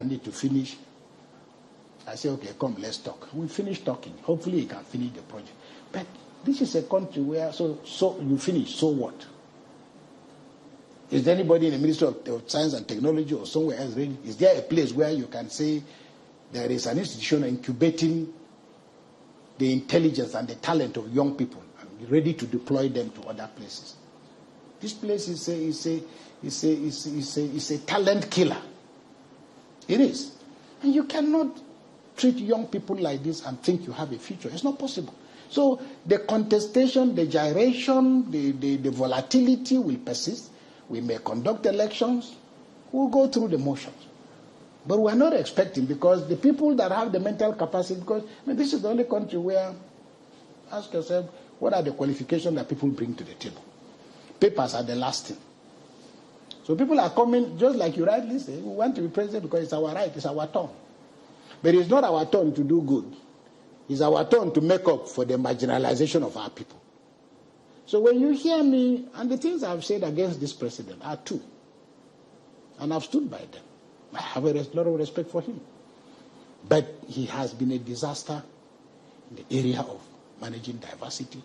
I need to finish. I say, okay, come, let's talk. We finish talking. Hopefully he can finish the project. But this is a country where, so you finish, so what? Is there anybody in the Ministry of Science and Technology or somewhere else ready? Is there a place where you can say there is an institution incubating the intelligence and the talent of young people and ready to deploy them to other places? This place is a talent killer. It is. And you cannot treat young people like this and think you have a future. It's not possible. So the contestation, the gyration, the volatility will persist. We may conduct elections. We'll go through the motions. But we're not expecting, because the people that have the mental capacity, because this is the only country where, ask yourself, what are the qualifications that people bring to the table? Papers are the last thing. So people are coming, just like you rightly say, we want to be president because it's our right, it's our turn. But it's not our turn to do good. It's our turn to make up for the marginalization of our people. So when you hear me, and the things I've said against this president are two, and I've stood by them. I have a lot of respect for him. But he has been a disaster in the area of managing diversity,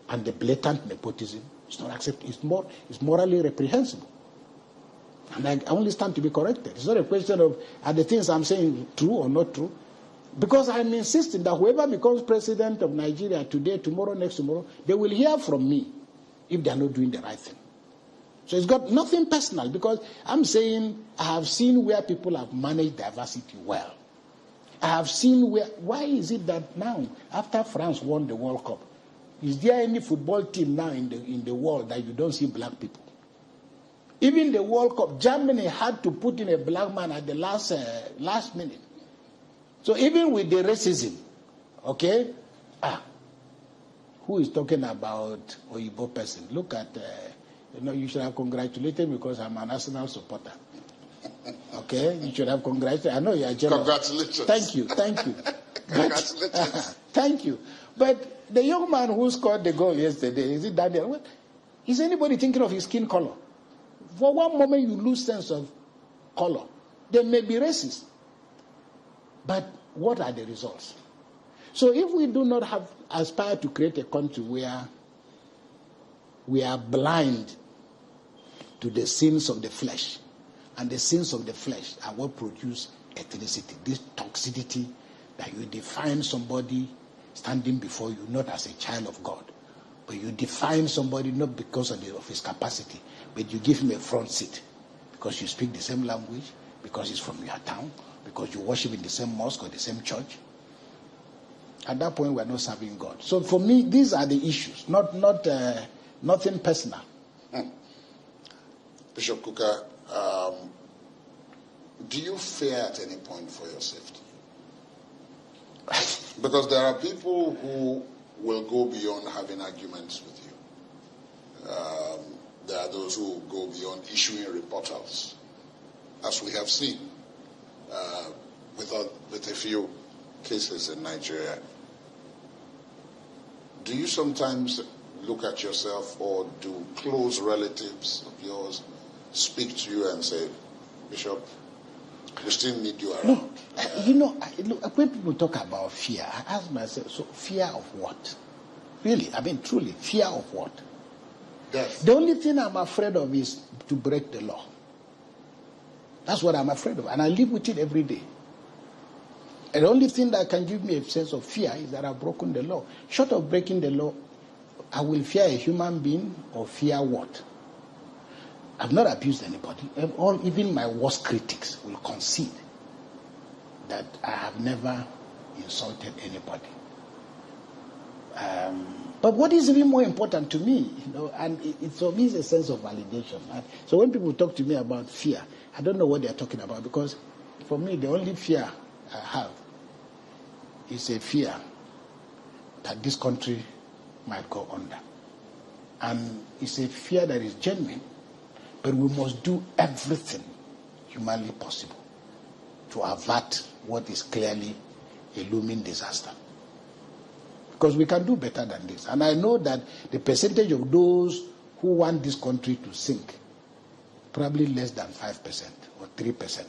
and the blatant nepotism is not acceptable. It's morally reprehensible. And I only stand to be corrected. It's not a question of, are the things I'm saying true or not true? Because I'm insisting that whoever becomes president of Nigeria today, tomorrow, next tomorrow, they will hear from me if they are not doing the right thing. So it's got nothing personal, because I'm saying I have seen where people have managed diversity well. I have seen why is it that now, after France won the World Cup, is there any football team now in the world that you don't see black people? Even the World Cup, Germany had to put in a black man at the last minute. So even with the racism, okay, who is talking about Oyibo person? Look at, you should have congratulated me because I'm an Arsenal supporter. Okay, you should have congratulated. I know you are jealous. Congratulations. Thank you. Congratulations. Thank you. But the young man who scored the goal yesterday, is it Daniel? What? Is anybody thinking of his skin color? For one moment you lose sense of color. They may be racist. But what are the results? So if we do not aspire to create a country where we are blind to the sins of the flesh, and the sins of the flesh are what produce ethnicity, this toxicity that you define somebody standing before you not as a child of God, but you define somebody not because of his capacity, but you give him a front seat because you speak the same language, because he's from your town, because you worship in the same mosque or the same church. At that point, we're not serving God. So for me, these are the issues, nothing personal. Bishop Kukah, do you fear at any point for your safety? Because there are people who will go beyond having arguments with you. There are those who go beyond issuing rebuttals, as we have seen with a few cases in Nigeria. Do you sometimes look at yourself, or do close relatives of yours speak to you and say, Bishop, we still need you around? No, when people talk about fear, I ask myself, so fear of what? Really, truly, fear of what? Death. The only thing I'm afraid of is to break the law. That's what I'm afraid of, and I live with it every day. And the only thing that can give me a sense of fear is that I've broken the law. Short of breaking the law, I will fear a human being, or fear what? I've not abused anybody. Even my worst critics will concede that I have never insulted anybody. But what is even more important to me, and for me, it's a sense of validation. So when people talk to me about fear, I don't know what they're talking about, because for me, the only fear I have is a fear that this country might go under. And it's a fear that is genuine, but we must do everything humanly possible to avert what is clearly a looming disaster. Because we can do better than this. And I know that the percentage of those who want this country to sink, probably less than 5% or 3%.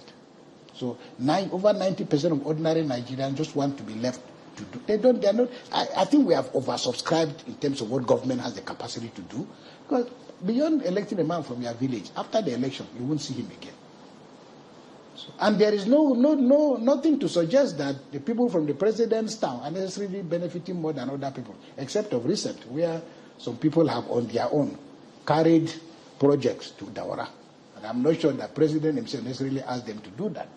So over 90% of ordinary Nigerians just want to be left to do. They are not. I think we have oversubscribed in terms of what government has the capacity to do. Because beyond electing a man from your village, after the election, you won't see him again. So, and there is nothing to suggest that the people from the president's town are necessarily benefiting more than other people, except of recent, where some people have on their own carried projects to Daura. And I'm not sure that the president himself necessarily asked them to do that.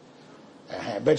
But